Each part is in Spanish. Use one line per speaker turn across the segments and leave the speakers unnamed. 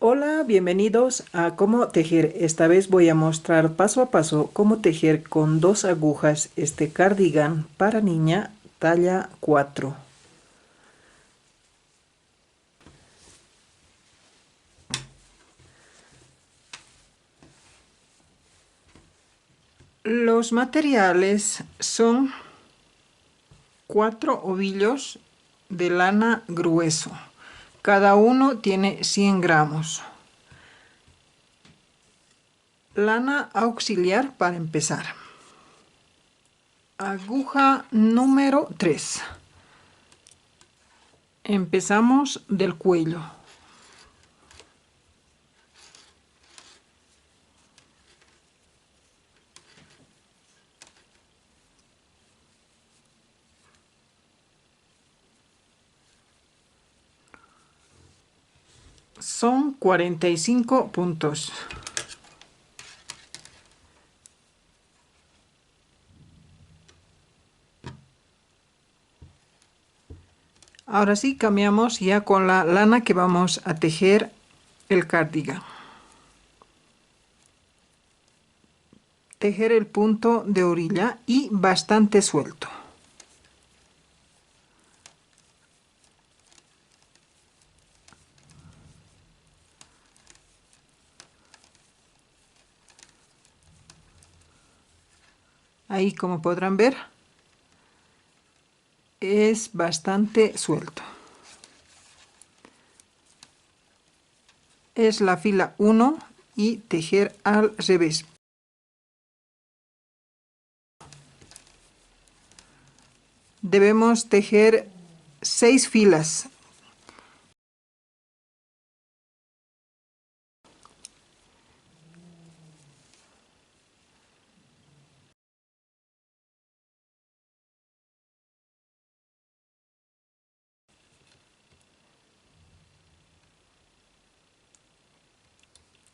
Hola, bienvenidos a cómo tejer. Esta vez voy a mostrar paso a paso cómo tejer con 2 agujas este cardigan para niña talla 4. Los materiales son 4 ovillos de lana grueso. Cada uno tiene 100 gramos. Lana auxiliar para empezar. Aguja número 3. Empezamos del cuello. Son 45 puntos. Ahora sí, cambiamos ya con la lana que vamos a tejer el cardigan. Tejer el punto de orilla y bastante suelto. Ahí, como podrán ver, es bastante suelto. Es la fila 1 y tejer al revés. Debemos tejer 6 filas.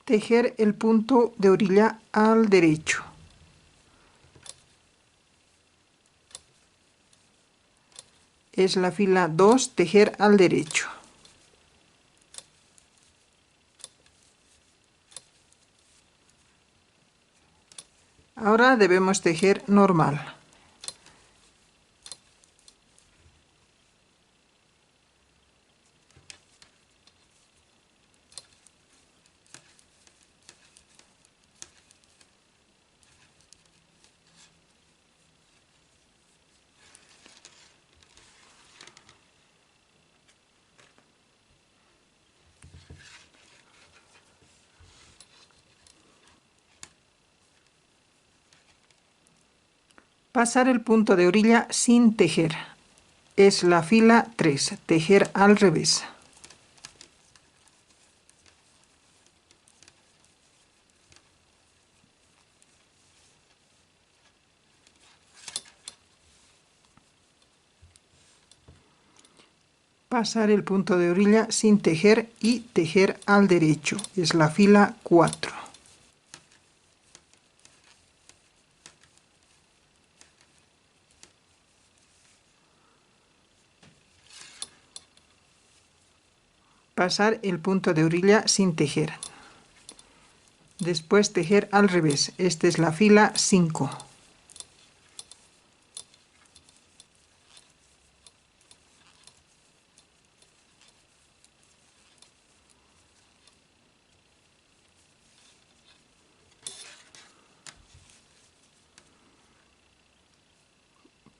Tejer el punto de orilla al derecho. Es la fila 2, tejer al derecho. Ahora debemos tejer normal. Pasar el punto de orilla sin tejer. Es la fila 3, tejer al revés. Pasar el punto de orilla sin tejer y tejer al derecho. Es la fila 4. Pasar el punto de orilla sin tejer. Después tejer al revés. Esta es la fila 5.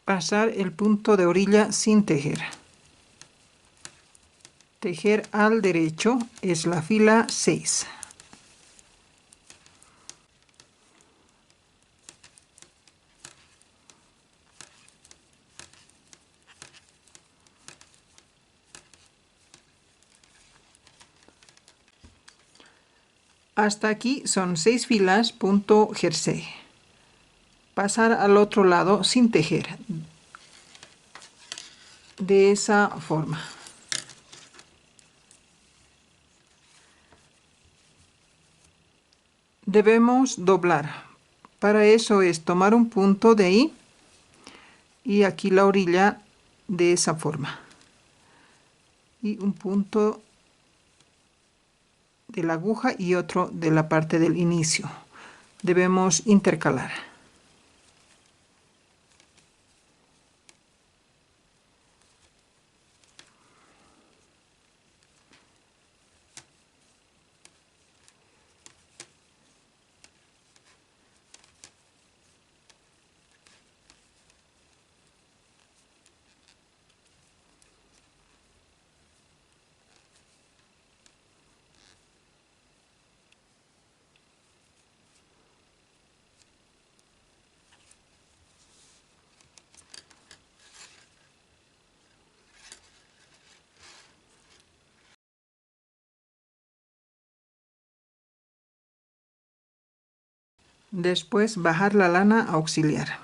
Pasar el punto de orilla sin tejer. Tejer al derecho es la fila 6. Hasta aquí son 6 filas, punto jersey. Pasar al otro lado sin tejer. De esa forma. Debemos doblar. Para eso es tomar un punto de ahí y aquí la orilla de esa forma. Y un punto de la aguja y otro de la parte del inicio. Debemos intercalar. Después bajar la lana auxiliar.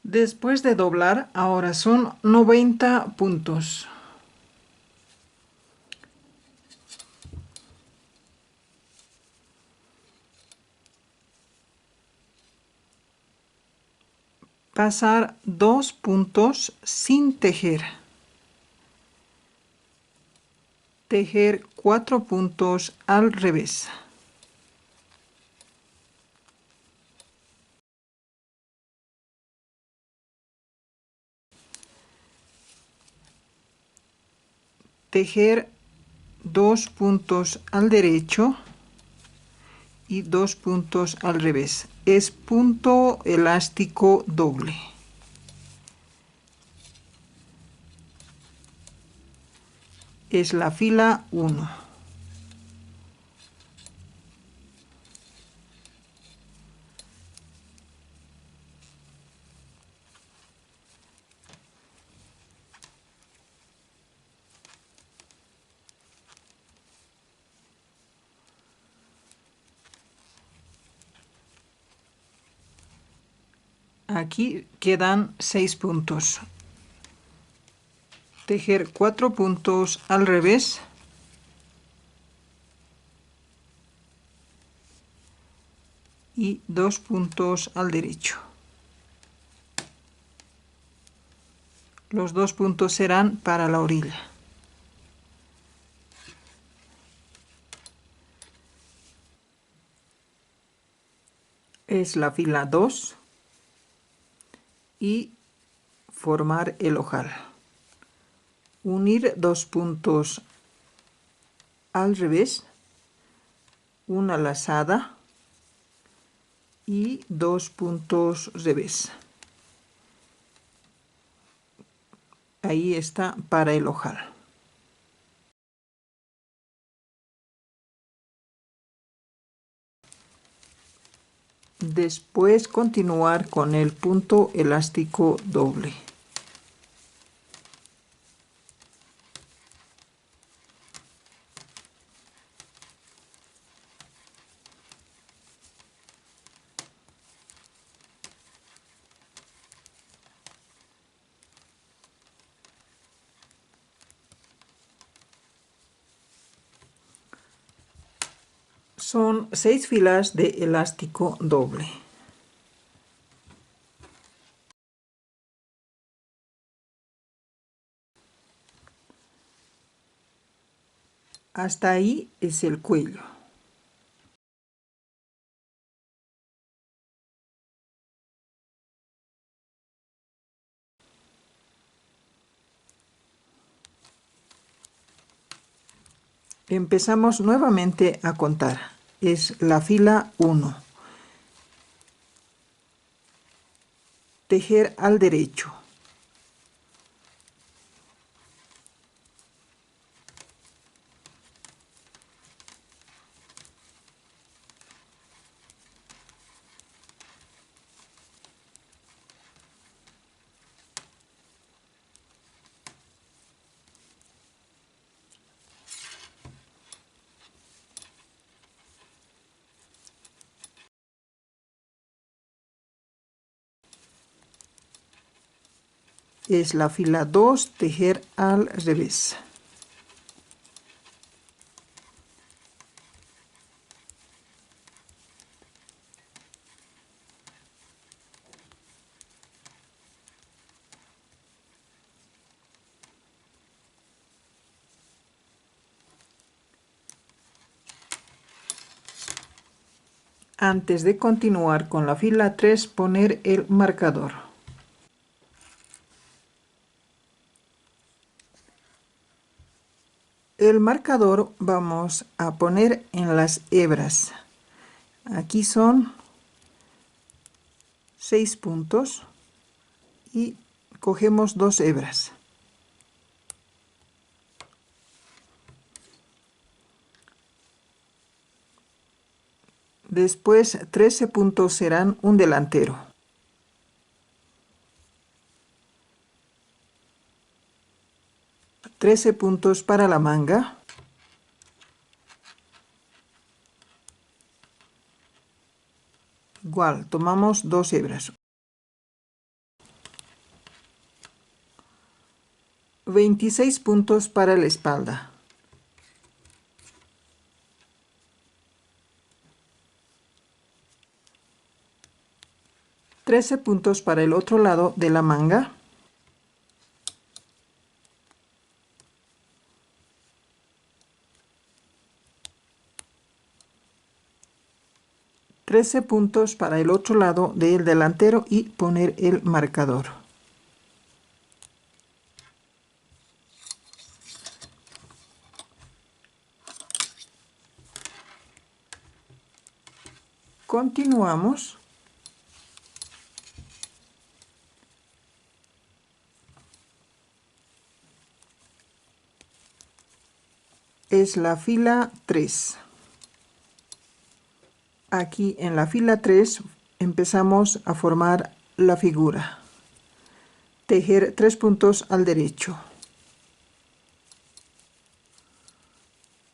Después de doblar, ahora son 90 puntos. Pasar 2 puntos sin tejer. Tejer 4 puntos al revés. Tejer 2 puntos al derecho y 2 puntos al revés. Es punto elástico doble. Es la fila 1. Aquí quedan 6 puntos. Tejer 4 puntos al revés y 2 puntos al derecho. Los 2 puntos serán para la orilla. Es la fila 2 y formar el ojal. Unir 2 puntos al revés, una lazada y 2 puntos revés. Ahí está para el ojal. Después continuar con el punto elástico doble. Son 6 filas de elástico doble. Hasta ahí es el cuello. Empezamos nuevamente a contar. Es la fila 1. Tejer al derecho. Es la fila 2, tejer al revés. Antes de continuar con la fila 3, poner el marcador. El marcador vamos a poner en las hebras. Aquí son 6 puntos y cogemos 2 hebras. Después 13 puntos serán un delantero. Trece puntos para la manga. Igual, tomamos 2 hebras. 26 puntos para la espalda. Trece puntos para el otro lado de la manga. Trece puntos para el otro lado del delantero y poner el marcador. Continuamos. Es la fila 3. Aquí en la fila 3 empezamos a formar la figura. Tejer 3 puntos al derecho.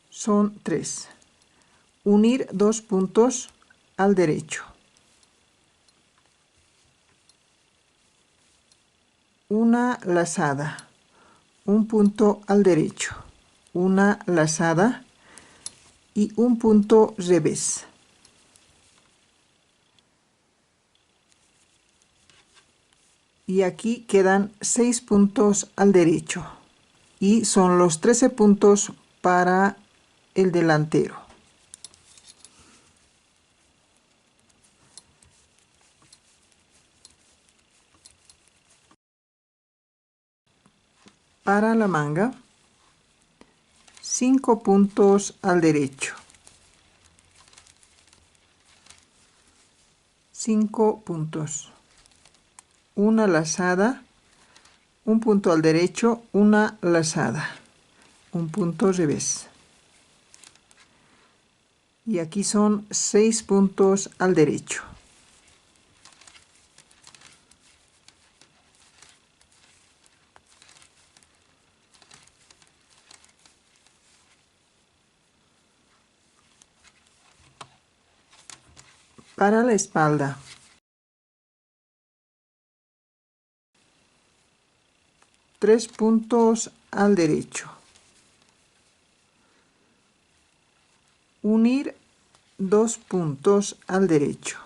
Son 3. Unir 2 puntos al derecho. Una lazada. Un punto al derecho. Una lazada y un punto revés. Y aquí quedan 6 puntos al derecho y son los 13 puntos para el delantero. Para la manga, 5 puntos al derecho. 5 puntos. Una lazada, un punto al derecho, una lazada, un punto revés. Y aquí son 6 puntos al derecho. Para la espalda, 3 puntos al derecho. Unir 2 puntos al derecho.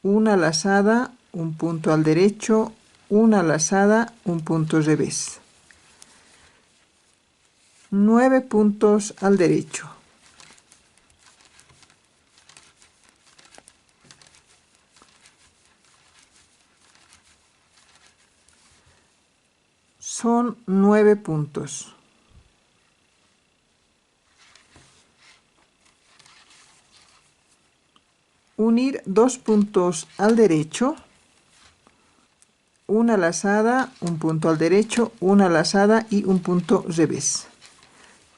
Una lazada, un punto al derecho, una lazada, un punto revés. 9 puntos al derecho. Son 9 puntos. Unir 2 puntos al derecho, una lazada, un punto al derecho, una lazada y un punto revés.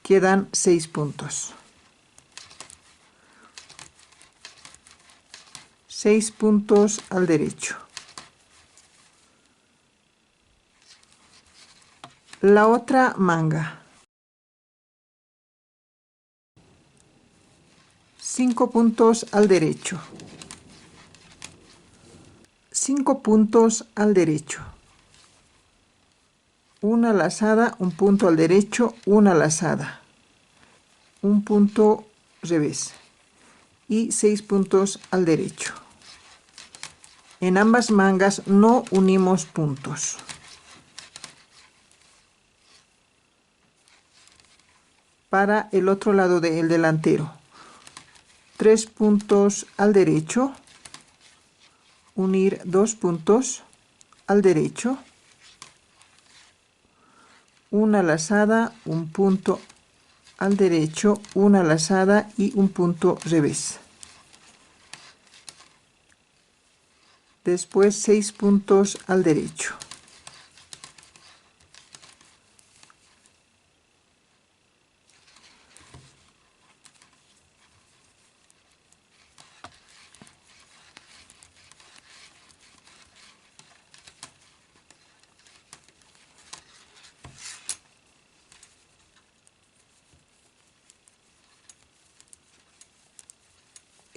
Quedan 6 puntos. 6 puntos al derecho. La otra manga. 5 puntos al derecho. 5 puntos al derecho. una lazada, un punto al derecho, una lazada, un punto revés y 6 puntos al derecho. En ambas mangas no unimos puntos. Para el otro lado del delantero, 3 puntos al derecho, unir 2 puntos al derecho, una lazada, un punto al derecho, una lazada y un punto revés. Después 6 puntos al derecho.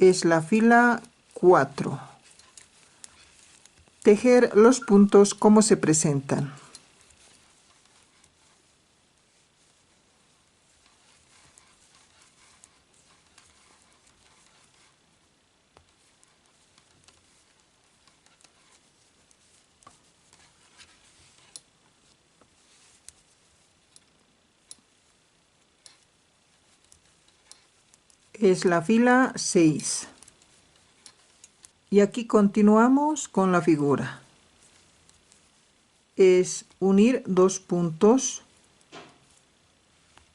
Es la fila 4. Tejer los puntos como se presentan. Es la fila 6. Y aquí continuamos con la figura. Es unir 2 puntos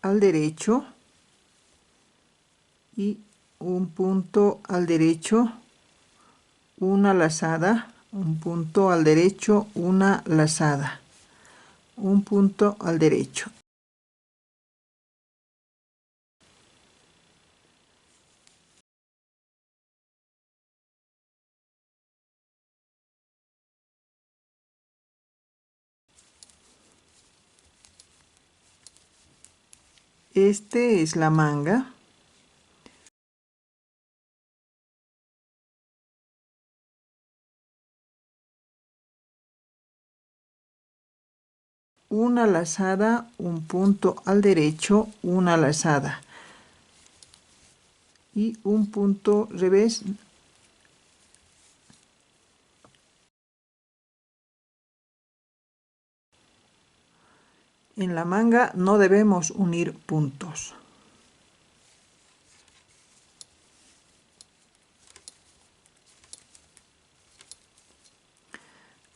al derecho y un punto al derecho, una lazada, un punto al derecho, una lazada, un punto al derecho. Este es la manga. Una lazada, un punto al derecho, una lazada y un punto revés. En la manga no debemos unir puntos.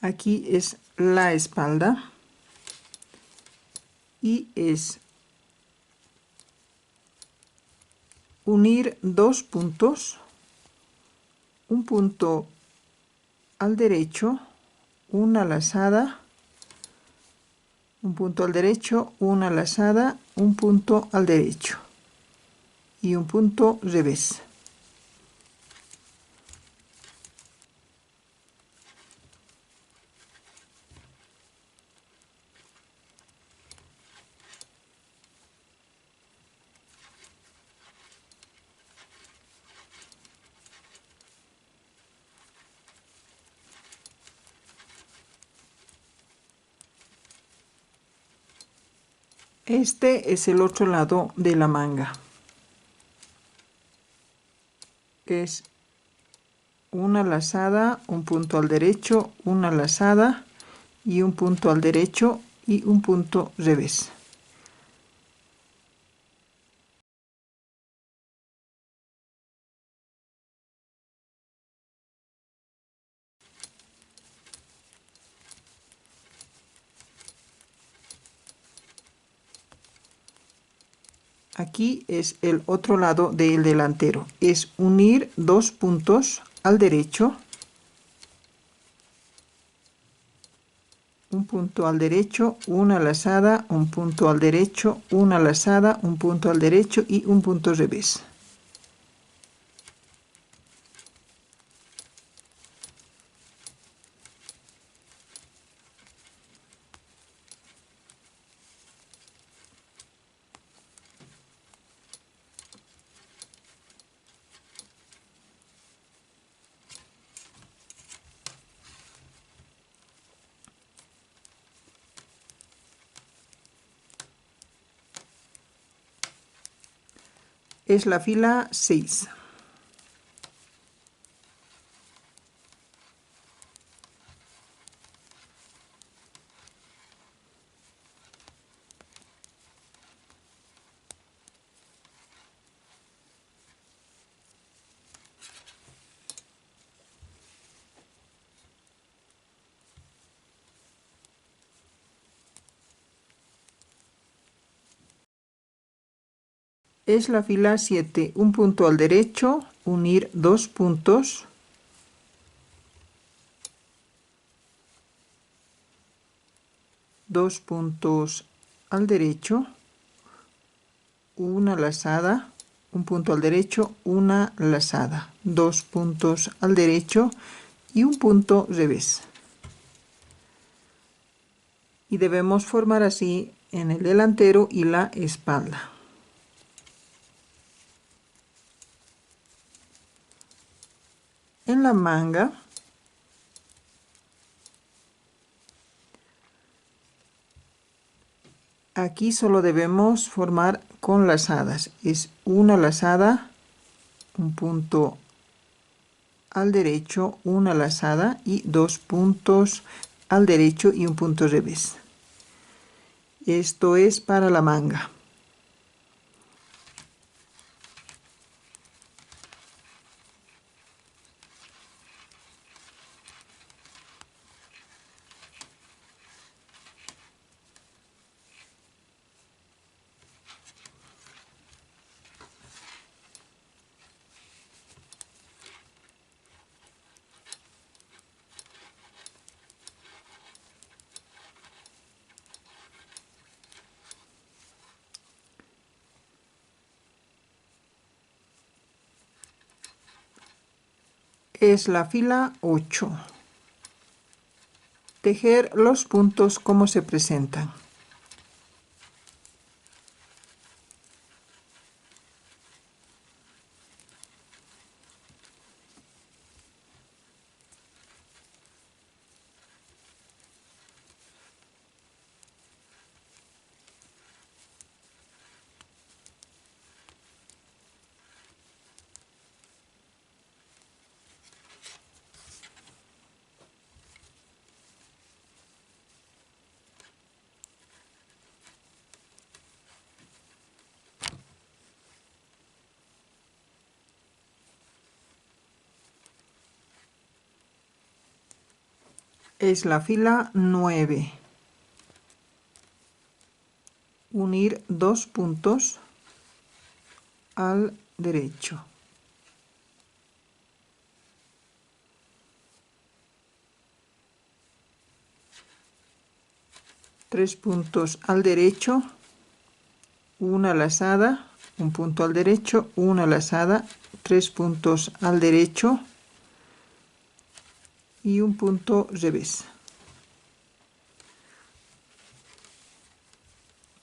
Aquí es la espalda y es unir 2 puntos, un punto al derecho, una lazada, un punto al derecho, una lazada, un punto al derecho y un punto revés. Este es el otro lado de la manga. Es una lazada, un punto al derecho, una lazada y un punto al derecho y un punto revés. Aquí es el otro lado del delantero. Es unir 2 puntos al derecho, un punto al derecho, una lazada, un punto al derecho, una lazada, un punto al derecho y un punto revés. Es la fila 6. Es la fila 7. Un punto al derecho, unir 2 puntos. Dos puntos al derecho, una lazada, un punto al derecho, una lazada, 2 puntos al derecho y un punto revés. Y debemos formar así en el delantero y la espalda. En la manga aquí solo debemos formar con lazadas. Es una lazada, un punto al derecho, una lazada y 2 puntos al derecho y un punto revés. Esto es para la manga. Es la fila 8. Tejer los puntos como se presentan. Es la fila 9. Unir 2 puntos al derecho. Tres puntos al derecho, una lazada, un punto al derecho, una lazada, 3 puntos al derecho y un punto revés.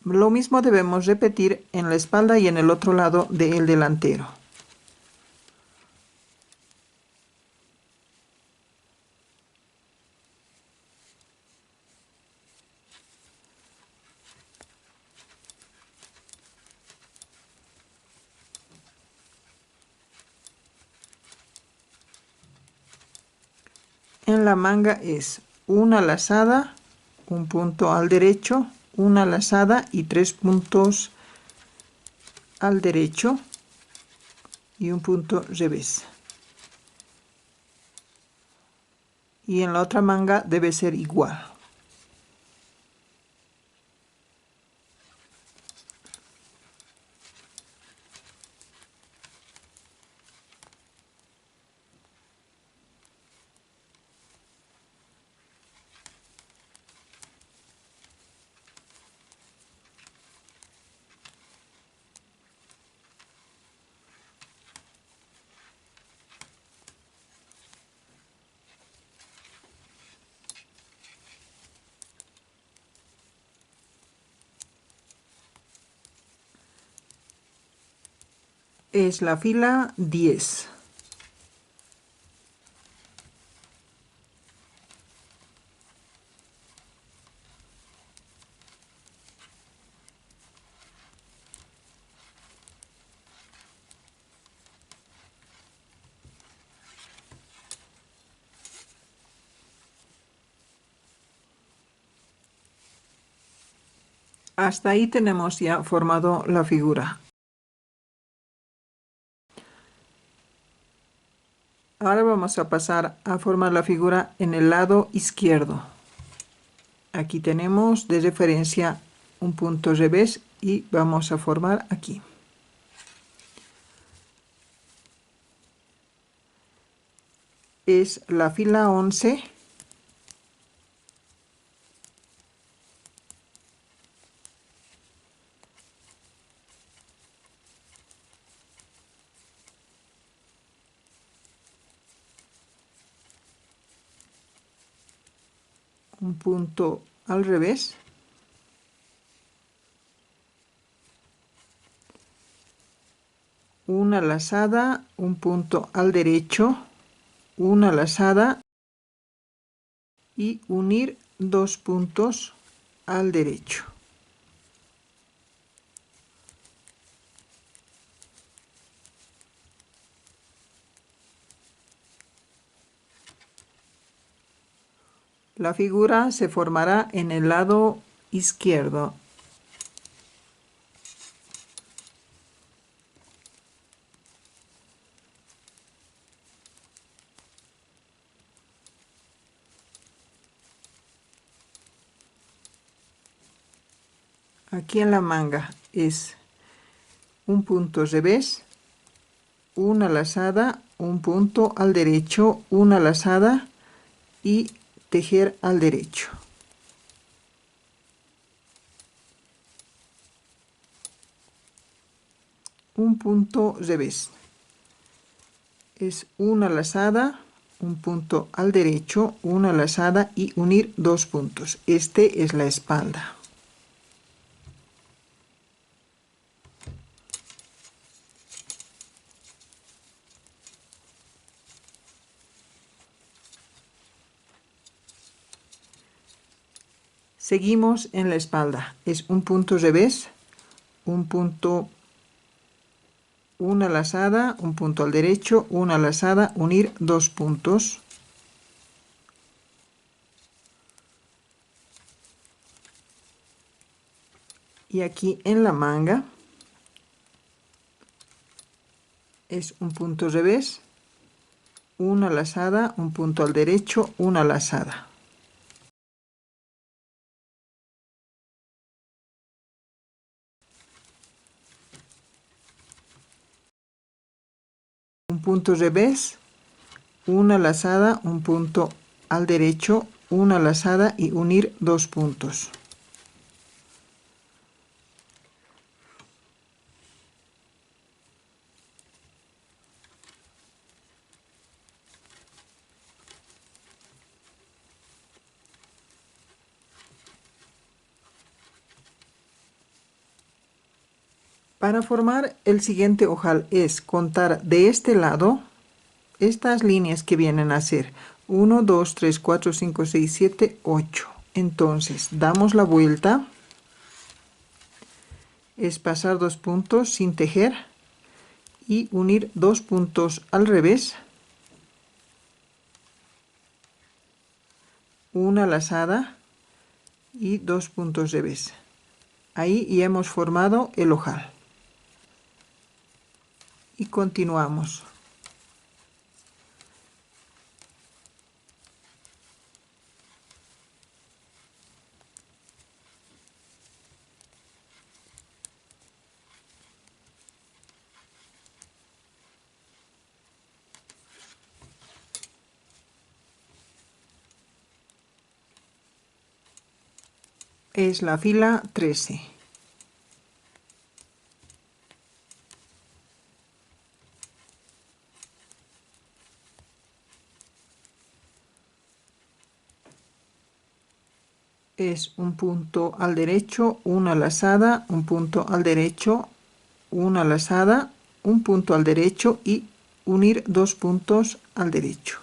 Lo mismo debemos repetir en la espalda y en el otro lado del delantero. En la manga es una lazada, un punto al derecho, una lazada y 3 puntos al derecho y un punto revés. Y en la otra manga debe ser igual. Es la fila 10. Hasta ahí tenemos ya formado la figura. Ahora vamos a pasar a formar la figura en el lado izquierdo. Aquí tenemos de referencia un punto revés y vamos a formar aquí. Es la fila 11. Un punto al revés. Una lazada, un punto al derecho, una lazada y unir dos puntos al derecho. La figura se formará en el lado izquierdo. Aquí en la manga es un punto revés, una lazada, un punto al derecho, una lazada y tejer al derecho. Un punto revés. Es una lazada, un punto al derecho, una lazada y unir dos puntos. Este es la espalda. Seguimos en la espalda. Es un punto revés, un punto, una lazada, un punto al derecho, una lazada, unir dos puntos. Y aquí en la manga es un punto revés, una lazada, un punto al derecho, una lazada. Un punto revés, una lazada, un punto al derecho, una lazada y unir dos puntos. Para formar el siguiente ojal es contar de este lado estas líneas que vienen a ser 1, 2, 3, 4, 5, 6, 7, 8. Entonces damos la vuelta, es pasar dos puntos sin tejer y unir dos puntos al revés, una lazada y dos puntos revés. Ahí ya hemos formado el ojal. Y continuamos. Es la fila 13. Es un punto al derecho, una lazada, un punto al derecho, una lazada, un punto al derecho y unir dos puntos al derecho.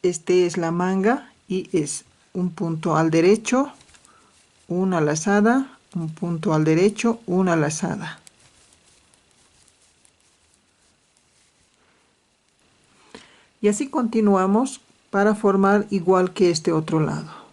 Este es la manga y es un punto al derecho, una lazada, un punto al derecho, una lazada. Y así continuamos para formar igual que este otro lado.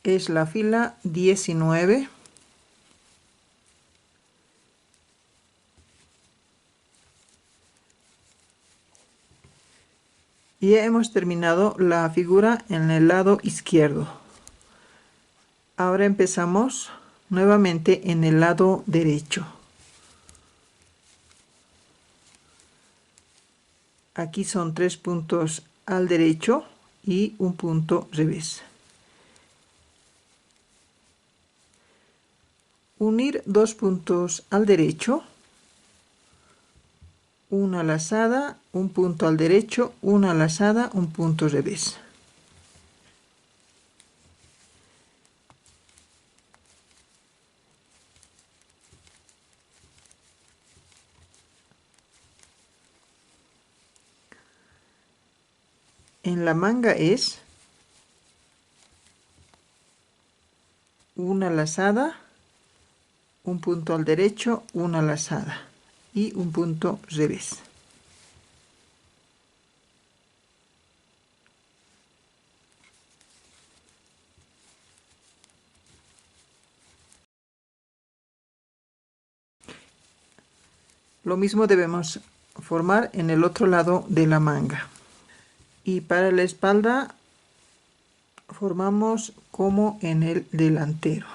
Es la fila 19. Y ya hemos terminado la figura en el lado izquierdo. Ahora empezamos nuevamente en el lado derecho. Aquí son 3 puntos al derecho y un punto revés. Unir 2 puntos al derecho, una lazada, un punto al derecho, una lazada, un punto revés. En la manga es una lazada, un punto al derecho, una lazada y un punto revés. Lo mismo debemos formar en el otro lado de la manga. Y para la espalda formamos como en el delantero.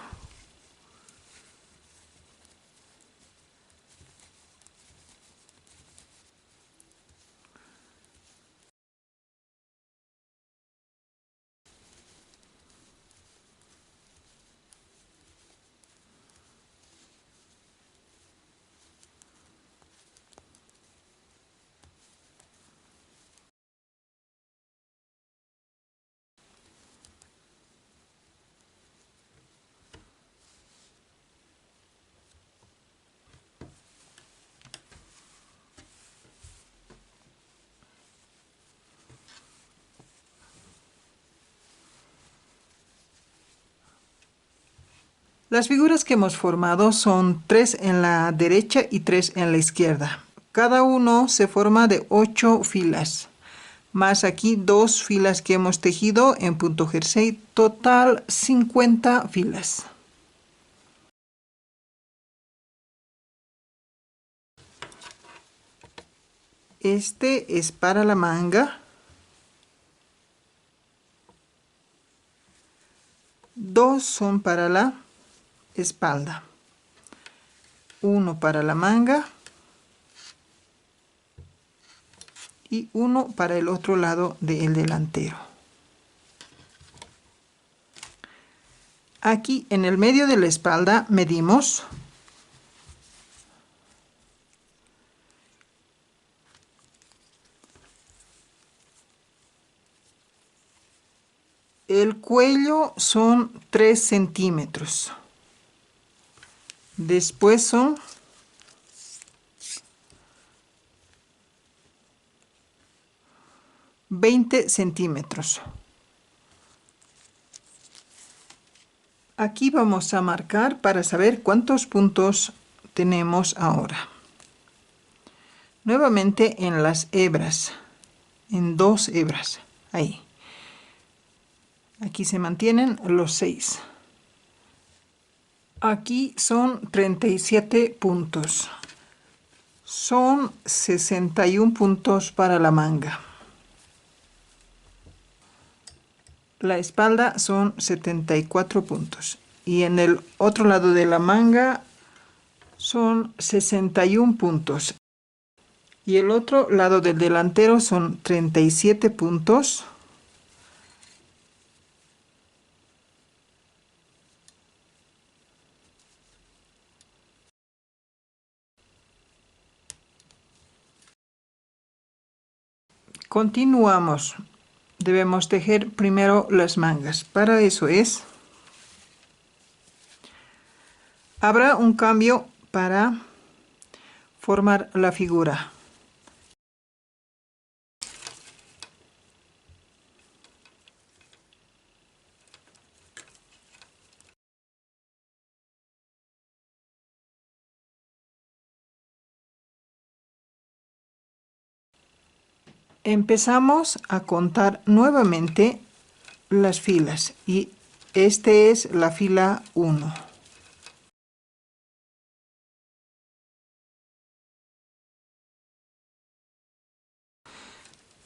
Las figuras que hemos formado son 3 en la derecha y 3 en la izquierda. Cada uno se forma de 8 filas, más aquí 2 filas que hemos tejido en punto jersey, total 50 filas. Este es para la manga. 2 son para la espalda. 1 para la manga. Y 1 para el otro lado del delantero. Aquí en el medio de la espalda medimos el cuello, son 3 centímetros. Después son 20 centímetros. Aquí vamos a marcar para saber cuántos puntos tenemos ahora. Nuevamente en las hebras, en 2 hebras, ahí. Aquí se mantienen los 6. Aquí son 37 puntos. Son 61 puntos para la manga. La espalda son 74 puntos. Y en el otro lado de la manga son 61 puntos. Y el otro lado del delantero son 37 puntos. Continuamos. Debemos tejer primero las mangas. Para eso habrá un cambio para formar la figura. Empezamos a contar nuevamente las filas y este es la fila 1.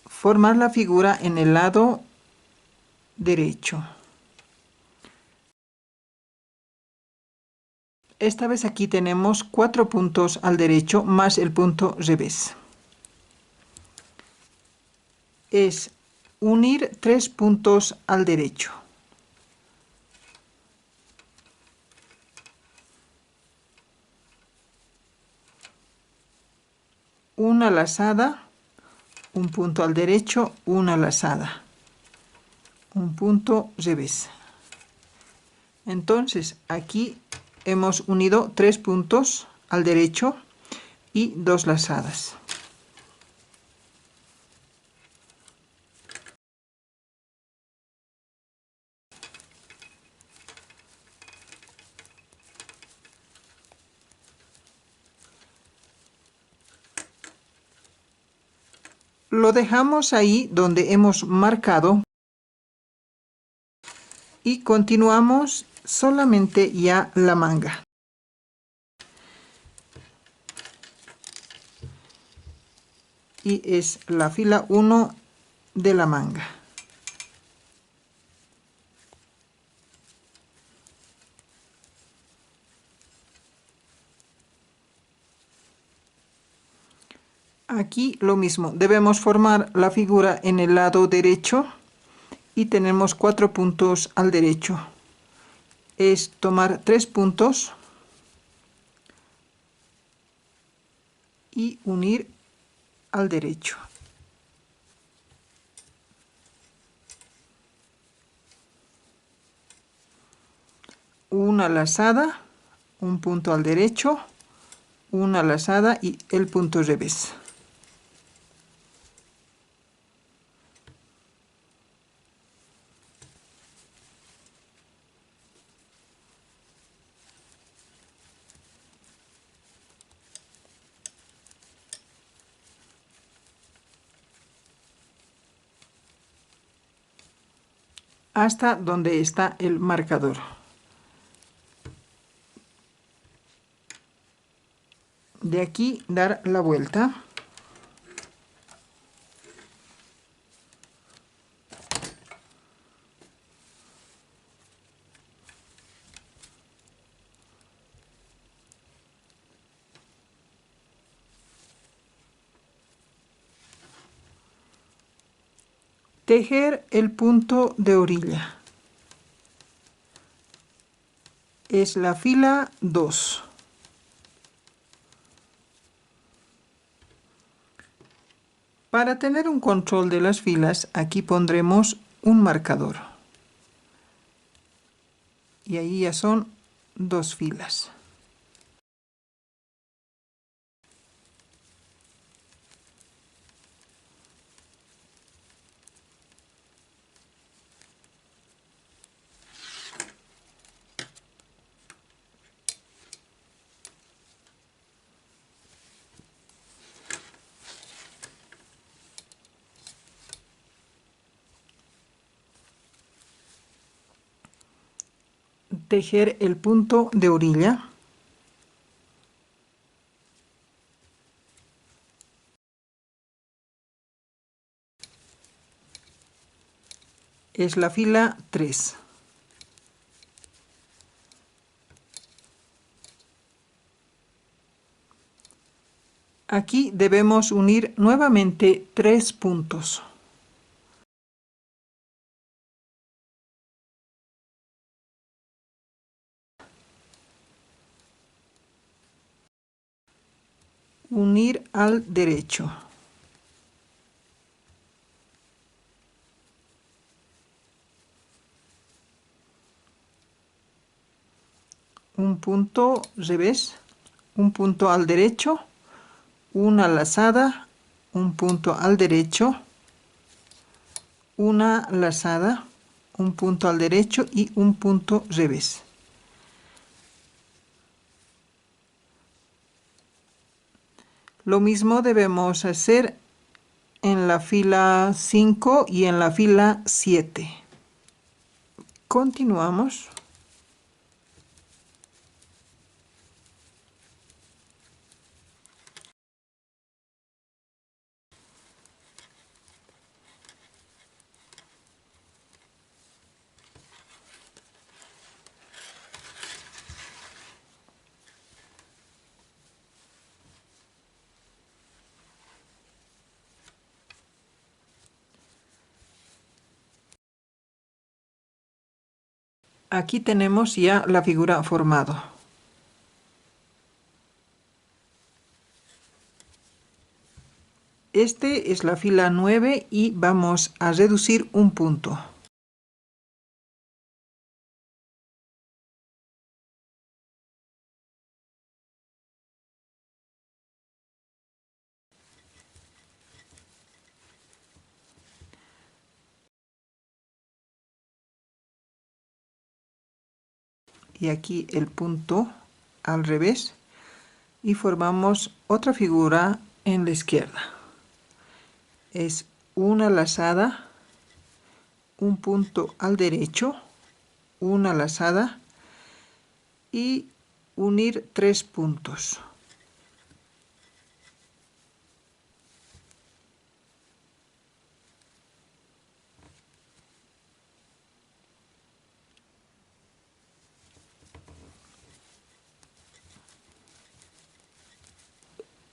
Formar la figura en el lado derecho. Esta vez aquí tenemos 4 puntos al derecho más el punto revés. Es unir 3 puntos al derecho. Una lazada, un punto al derecho, una lazada, un punto revés. Entonces aquí hemos unido 3 puntos al derecho y 2 lazadas. Lo dejamos ahí donde hemos marcado y continuamos solamente ya la manga. Y es la fila 1 de la manga. Aquí lo mismo, debemos formar la figura en el lado derecho y tenemos 4 puntos al derecho. Es tomar 3 puntos y unir al derecho. Una lazada, un punto al derecho, una lazada y el punto revés. Hasta donde está el marcador. De aquí dar la vuelta. Tejer el punto de orilla. Es la fila 2. Para tener un control de las filas, aquí pondremos un marcador. Y ahí ya son 2 filas. Tejer el punto de orilla. Es la fila 3. Aquí debemos unir nuevamente 3 puntos. Unir al derecho. Un punto revés, un punto al derecho, una lazada, un punto al derecho, una lazada, un punto al derecho y un punto revés. Lo mismo debemos hacer en la fila 5 y en la fila 7. Continuamos. Aquí tenemos ya la figura formado. Este es la fila 9 y vamos a reducir un punto. Y aquí el punto al revés y formamos otra figura en la izquierda. Es una lazada, un punto al derecho, una lazada y unir 3 puntos.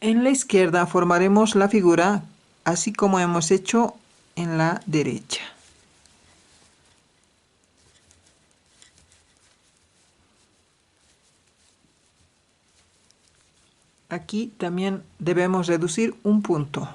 En la izquierda formaremos la figura así como hemos hecho en la derecha. Aquí también debemos reducir un punto.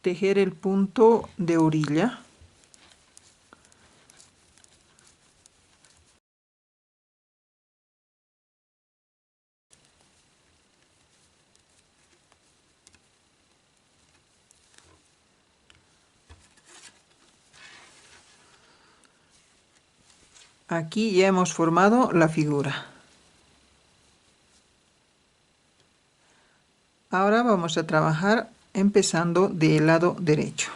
Tejer el punto de orilla. Aquí ya hemos formado la figura. Ahora vamos a trabajar empezando del lado derecho.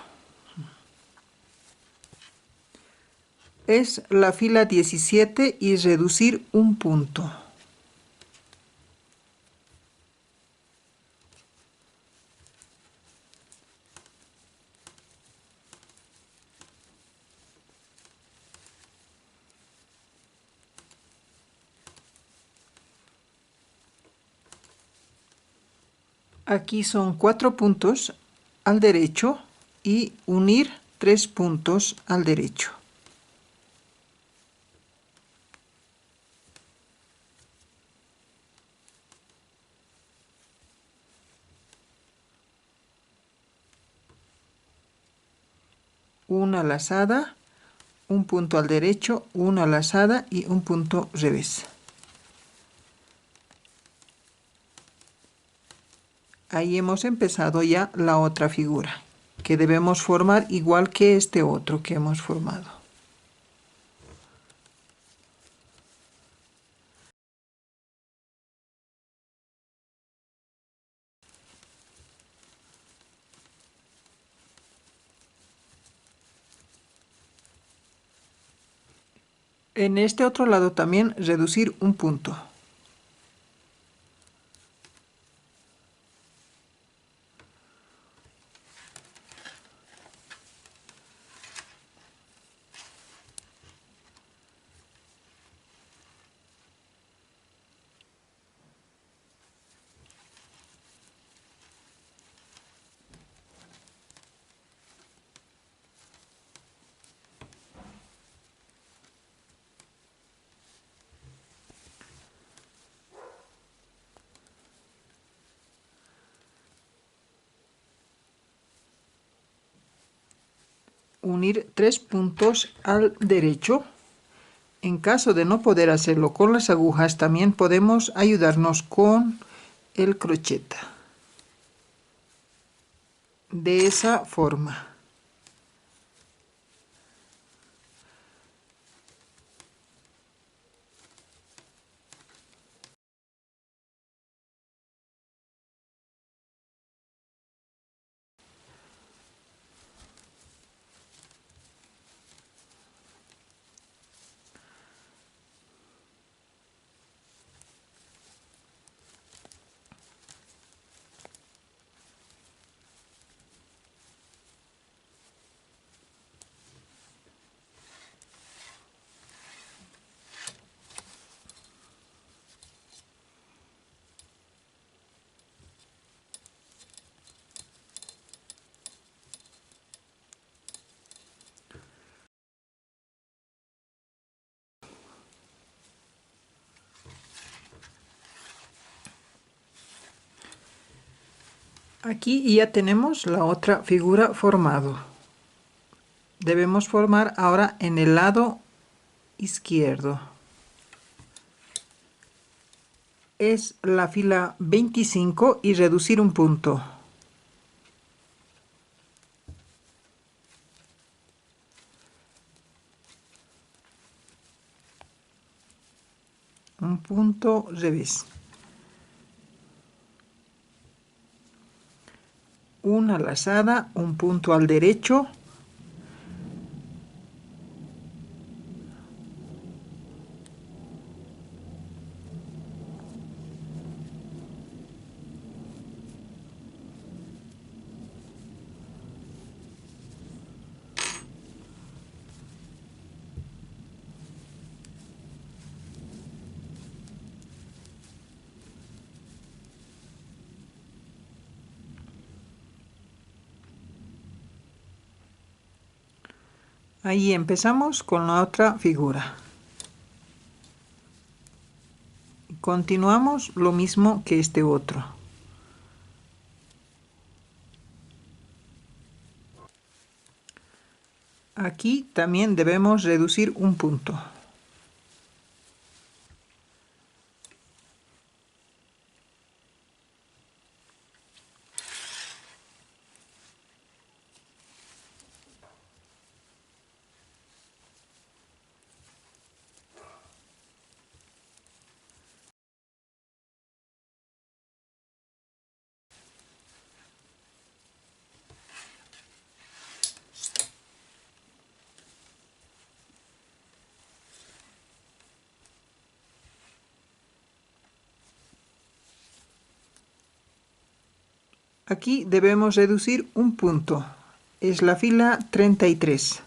Es la fila 17 y reducir un punto. Aquí son 4 puntos al derecho y unir 3 puntos al derecho. Una lazada, un punto al derecho, una lazada y un punto revés. Ahí hemos empezado ya la otra figura. que debemos formar igual que este otro que hemos formado. En este otro lado también reducir un punto. Unir 3 puntos al derecho. En caso de no poder hacerlo con las agujas, también podemos ayudarnos con el crochet. De esa forma. Aquí ya tenemos la otra figura formado. Debemos formar ahora en el lado izquierdo. Es la fila 25 y reducir un punto. Un punto revés. Una lazada, un punto al derecho. Ahí empezamos con la otra figura. Continuamos lo mismo que este otro. Aquí también debemos reducir un punto. Aquí debemos reducir un punto. Es la fila 33.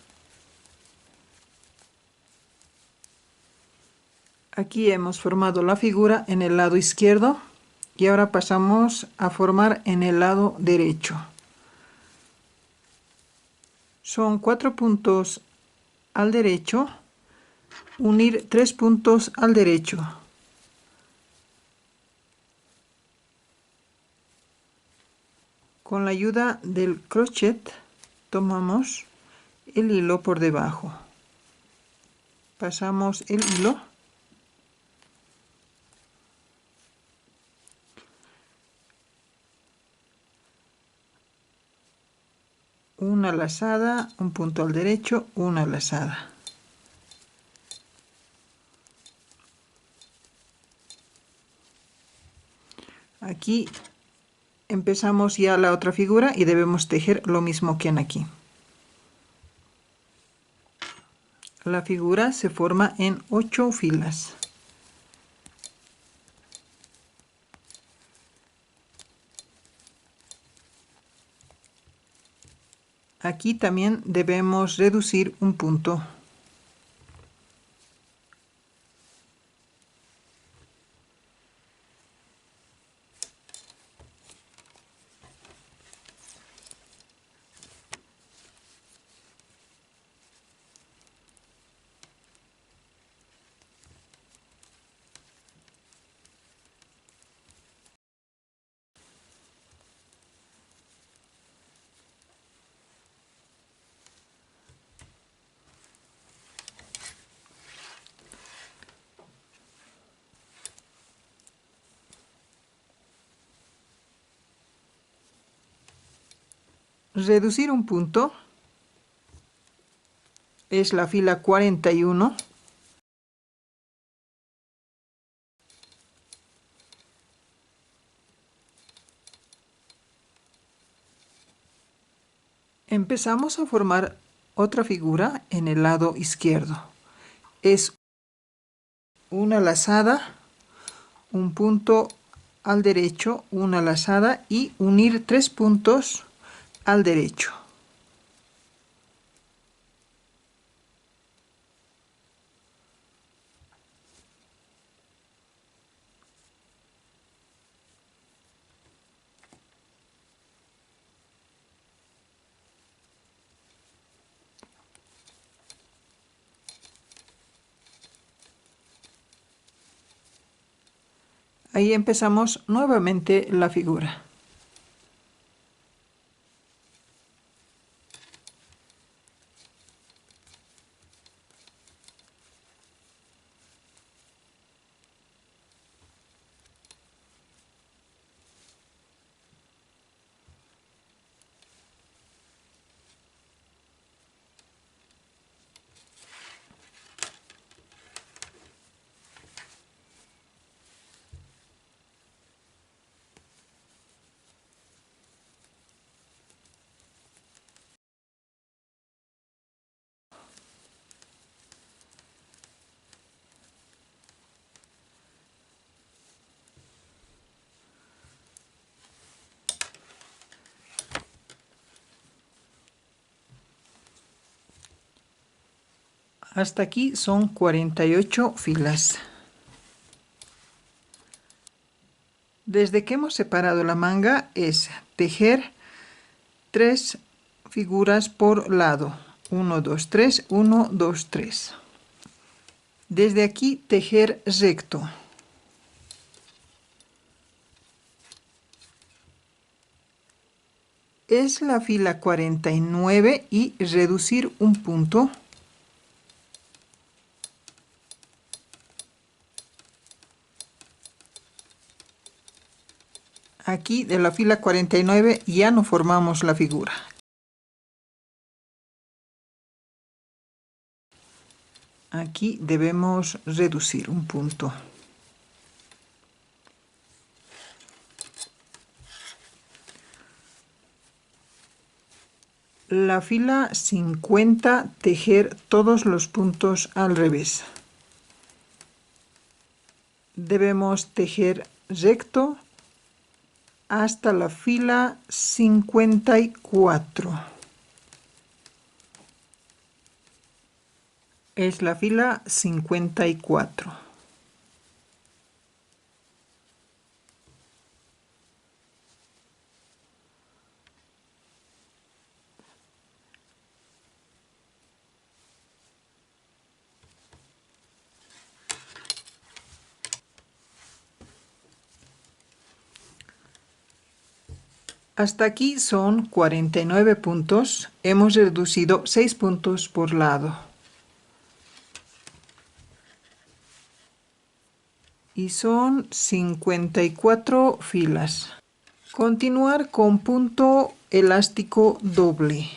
Aquí hemos formado la figura en el lado izquierdo y ahora pasamos a formar en el lado derecho. Son 4 puntos al derecho, unir 3 puntos al derecho. Con la ayuda del crochet tomamos el hilo por debajo. Pasamos el hilo. lazada, un punto al derecho, una lazada. Aquí empezamos ya la otra figura y debemos tejer lo mismo que en aquí. La figura se forma en 8 filas. Aquí también debemos reducir un punto. Reducir un punto es la fila 41. Empezamos a formar otra figura en el lado izquierdo. Es una lazada, un punto al derecho, una lazada y unir 3 puntos al derecho. Ahí empezamos nuevamente la figura. Hasta aquí son 48 filas. Desde que hemos separado la manga es tejer 3 figuras por lado. 1, 2, 3, 1, 2, 3. Desde aquí tejer recto. Es la fila 49 y reducir un punto. Aquí de la fila 49 ya no formamos la figura. Aquí debemos reducir un punto. La fila 50, tejer todos los puntos al revés. Debemos tejer recto hasta la fila 54. Es la fila 54. Hasta aquí son 49 puntos. Hemos reducido 6 puntos por lado. Y son 54 filas. Continuar con punto elástico doble.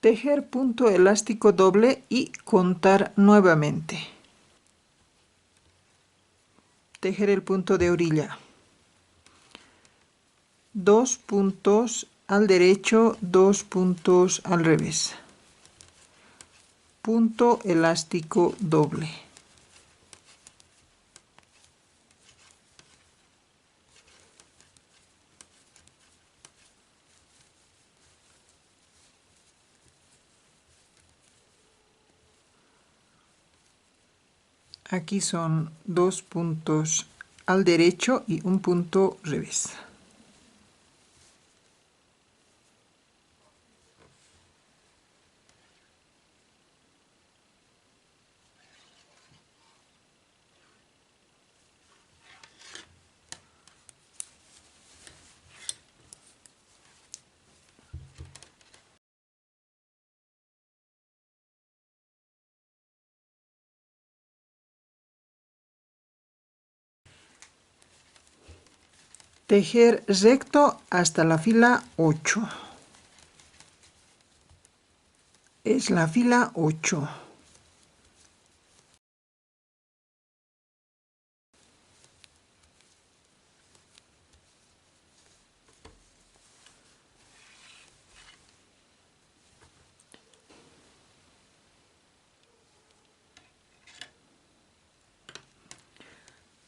Tejer punto elástico doble y contar nuevamente. Tejer el punto de orilla. 2 puntos al derecho, 2 puntos al revés. Punto elástico doble. Aquí son 2 puntos al derecho y un punto revés. Tejer recto hasta la fila 8. Es la fila 8.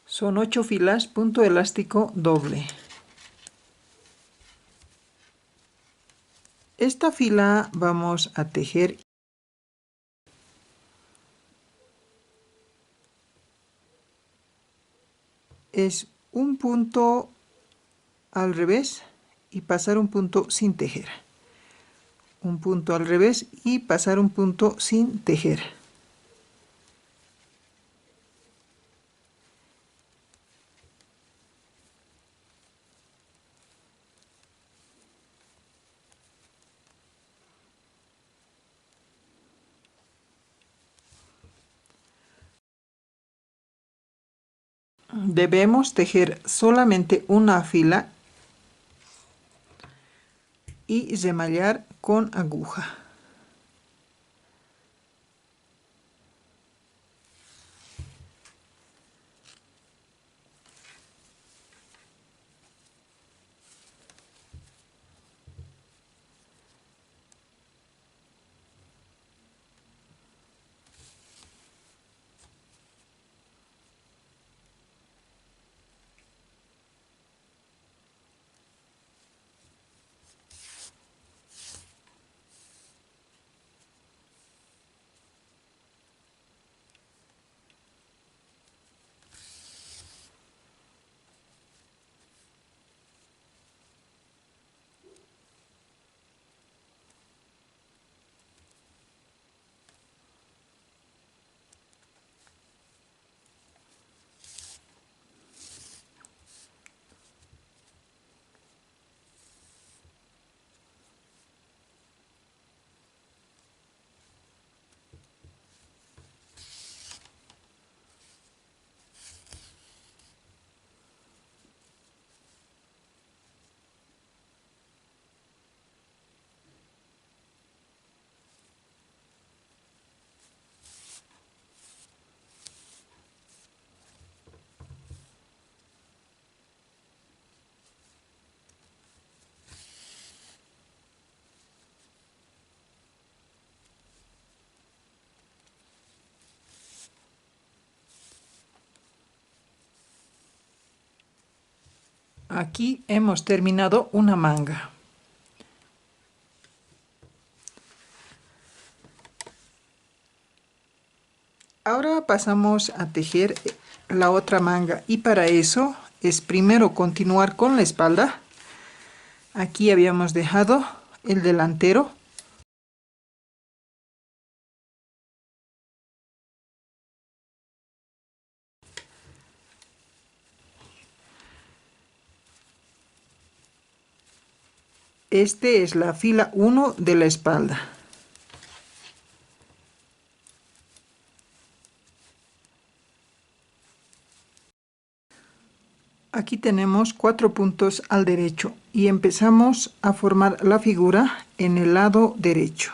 Son 8 filas, punto elástico doble. Esta fila vamos a tejer es un punto al revés y pasar un punto sin tejer. Un punto al revés y pasar un punto sin tejer. Debemos tejer solamente una fila y remallar con aguja. Aquí hemos terminado una manga. Ahora pasamos a tejer la otra manga y para eso es primero continuar con la espalda. Aquí habíamos dejado el delantero. Este es la fila 1 de la espalda. Aquí tenemos 4 puntos al derecho y empezamos a formar la figura en el lado derecho.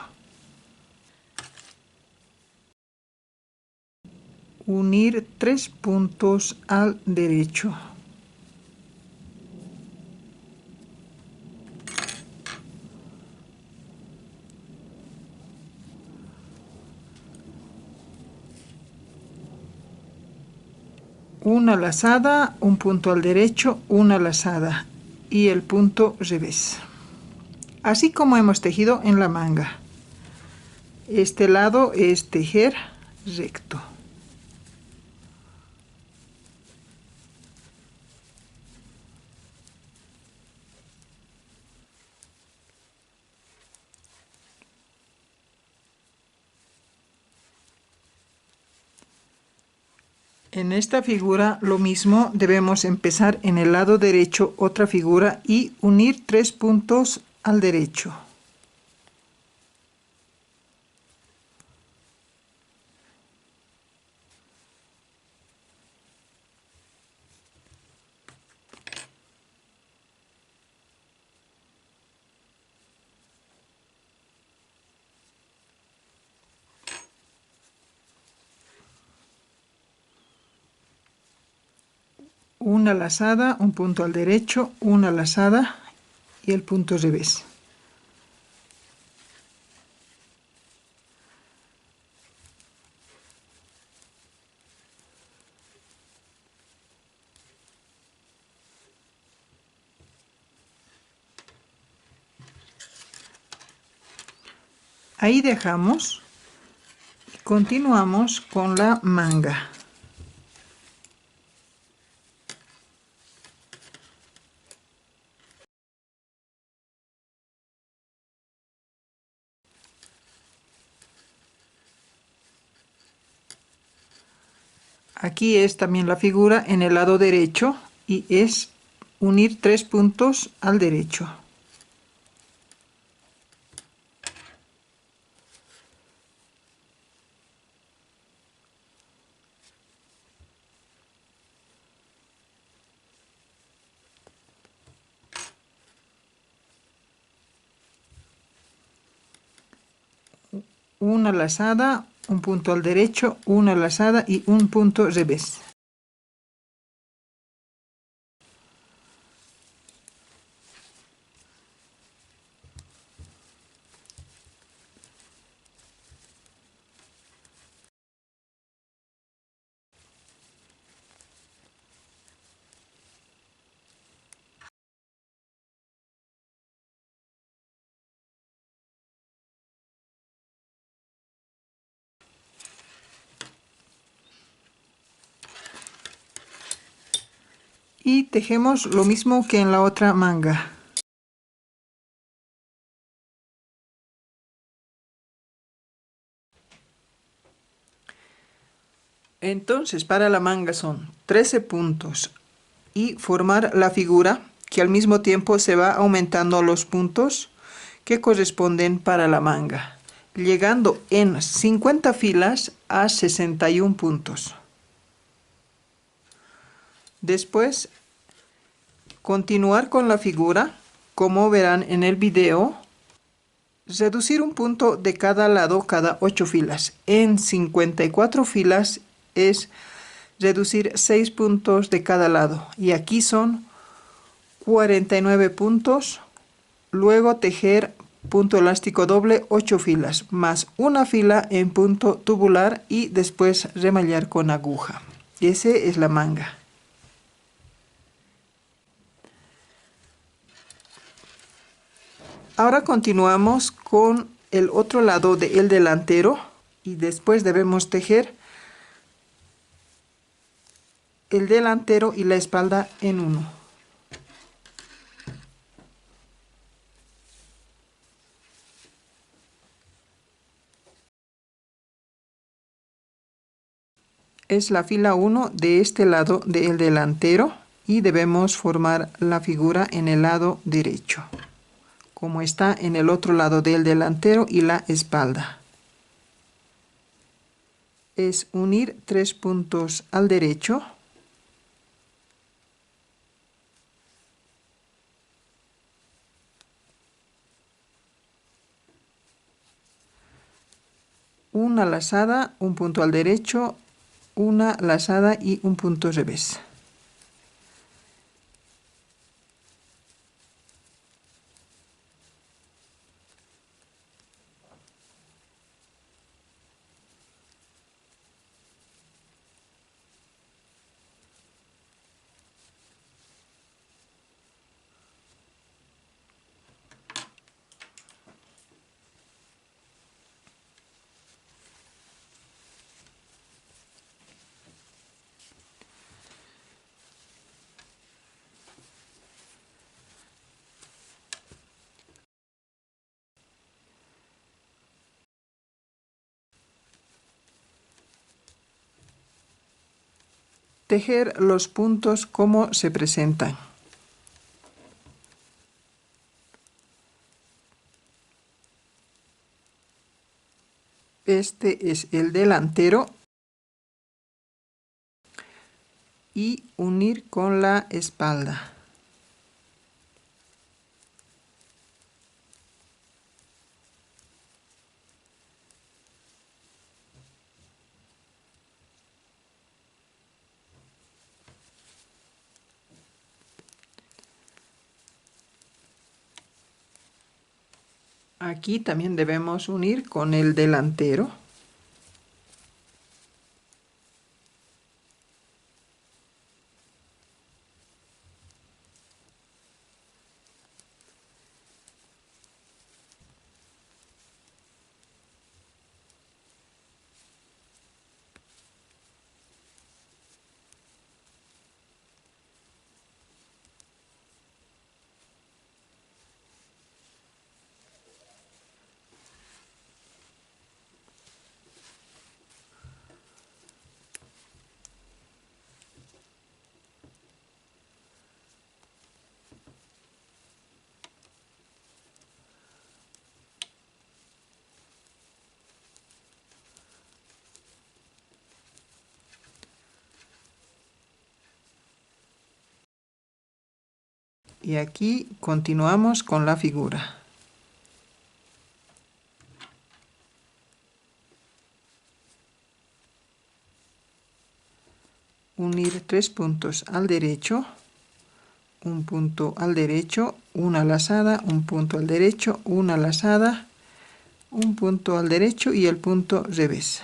unir 3 puntos al derecho. Una lazada, un punto al derecho, una lazada y el punto revés. Así como hemos tejido en la manga. Este lado es tejer recto. En esta figura lo mismo, debemos empezar en el lado derecho otra figura y unir 3 puntos al derecho. Una lazada, un punto al derecho, una lazada y el punto revés. Ahí dejamos y continuamos con la manga. Aquí es también la figura en el lado derecho y es unir 3 puntos al derecho. Una lazada, un punto al derecho, una lazada y un punto revés. Y tejemos lo mismo que en la otra manga. Entonces para la manga son 13 puntos y formar la figura que al mismo tiempo se va aumentando los puntos que corresponden para la manga, llegando en 50 filas a 61 puntos. Después continuar con la figura, como verán en el video, reducir un punto de cada lado cada 8 filas. En 54 filas es reducir 6 puntos de cada lado y aquí son 49 puntos. Luego tejer punto elástico doble 8 filas más una fila en punto tubular y después remallar con aguja. Ese es la manga. Ahora continuamos con el otro lado del delantero y después debemos tejer el delantero y la espalda en uno. Es la fila 1 de este lado del delantero y debemos formar la figura en el lado derecho, como está en el otro lado del delantero y la espalda. Es unir 3 puntos al derecho, una lazada, un punto al derecho, una lazada y un punto revés. Tejer los puntos como se presentan. Este es el delantero y unir con la espalda. Aquí también debemos unir con el delantero. Y aquí continuamos con la figura. Unir 3 puntos al derecho, un punto al derecho, una lazada, un punto al derecho, una lazada, un punto al derecho y el punto revés.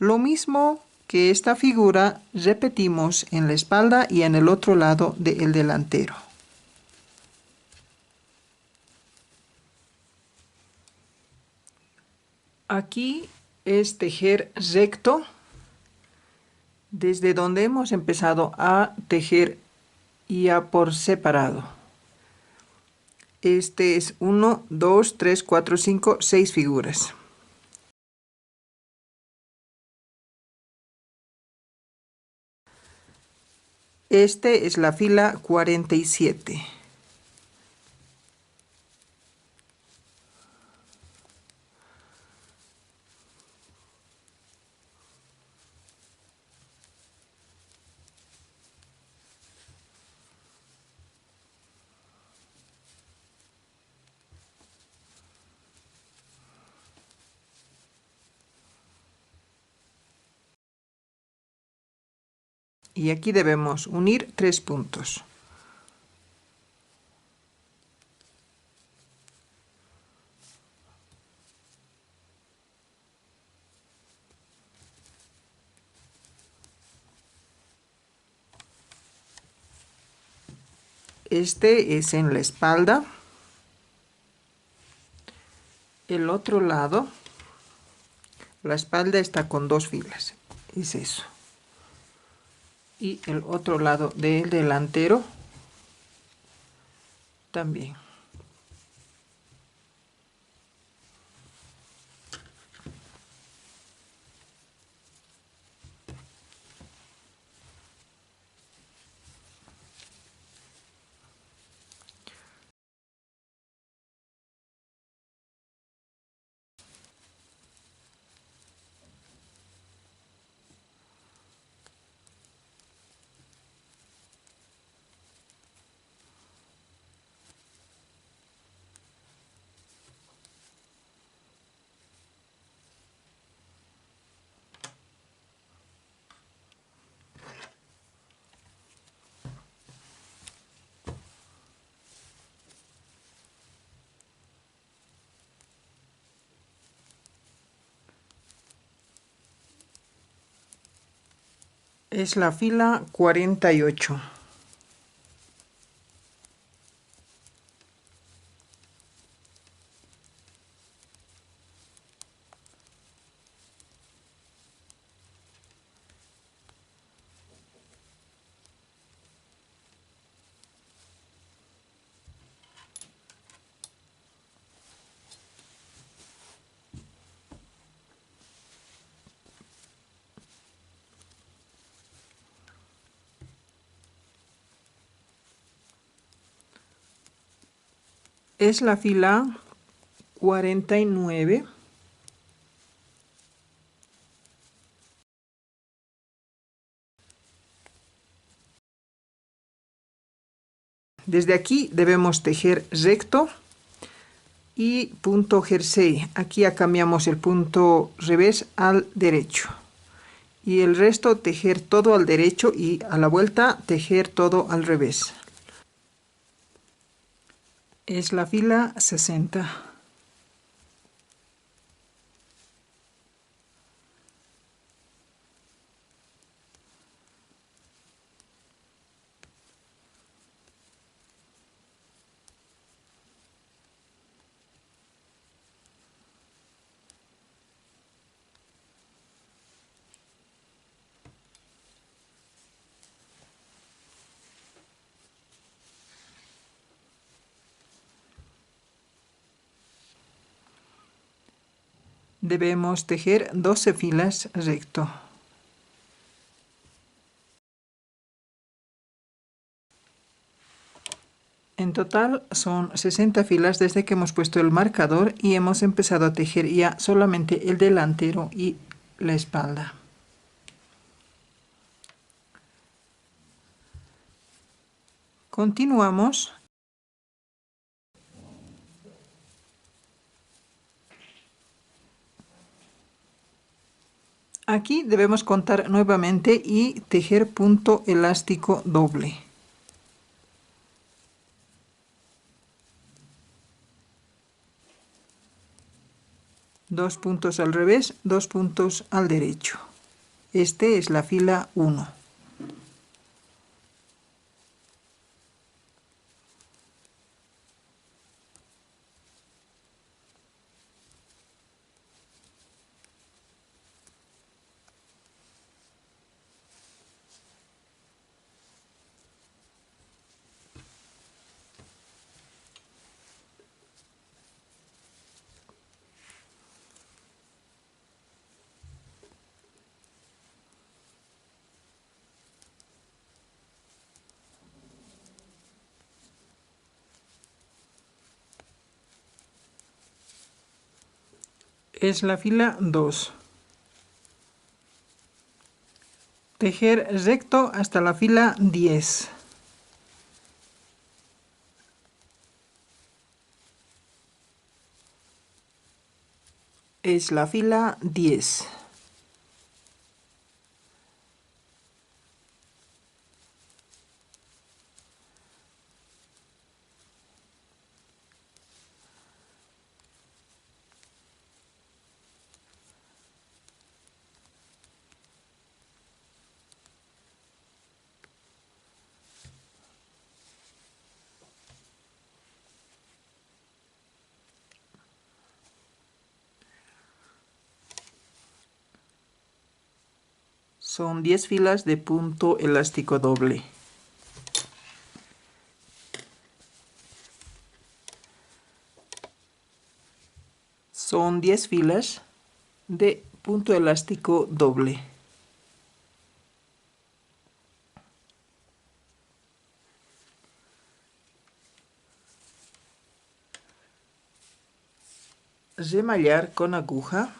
Lo mismo que esta figura repetimos en la espalda y en el otro lado del delantero. Aquí es tejer recto desde donde hemos empezado a tejer ya por separado. Este es 1, 2, 3, 4, 5, 6 figuras. Este es la fila 47. Y aquí debemos unir 3 puntos. Este es en la espalda. El otro lado, la espalda está con 2 filas. Es eso. Y el otro lado del delantero también. Es la fila 48. Es la fila 49. Desde aquí debemos tejer recto y punto jersey. Aquí ya cambiamos el punto revés al derecho. Y el resto tejer todo al derecho y a la vuelta tejer todo al revés. Es la fila 60. Debemos tejer 12 filas recto. En total son 60 filas desde que hemos puesto el marcador y hemos empezado a tejer ya solamente el delantero y la espalda. Continuamos. Aquí debemos contar nuevamente y tejer punto elástico doble. 2 puntos al revés, 2 puntos al derecho. Este es la fila 1. Es la fila 2. Tejer recto hasta la fila 10. Es la fila 10. Son 10 filas de punto elástico doble. Son 10 filas de punto elástico doble. Remallar con aguja.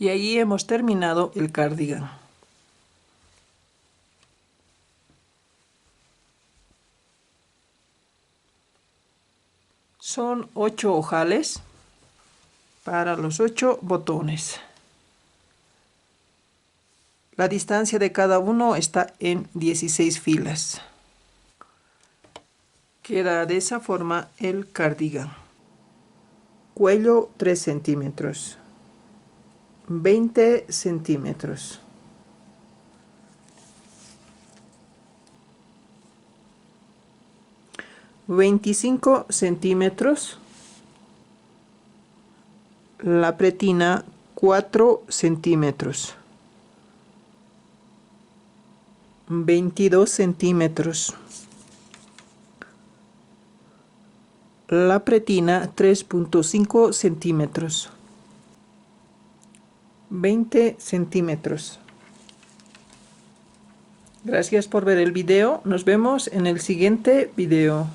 Y ahí hemos terminado el cardigan. Son 8 ojales para los 8 botones. La distancia de cada uno está en 16 filas. Queda de esa forma el cardigan. Cuello 3 centímetros. 20 centímetros. $25 centímetros. La pretina 4 centímetros. 22 centímetros. La pretina 3.5 centímetros. 20 centímetros. Gracias por ver el video. Nos vemos en el siguiente video.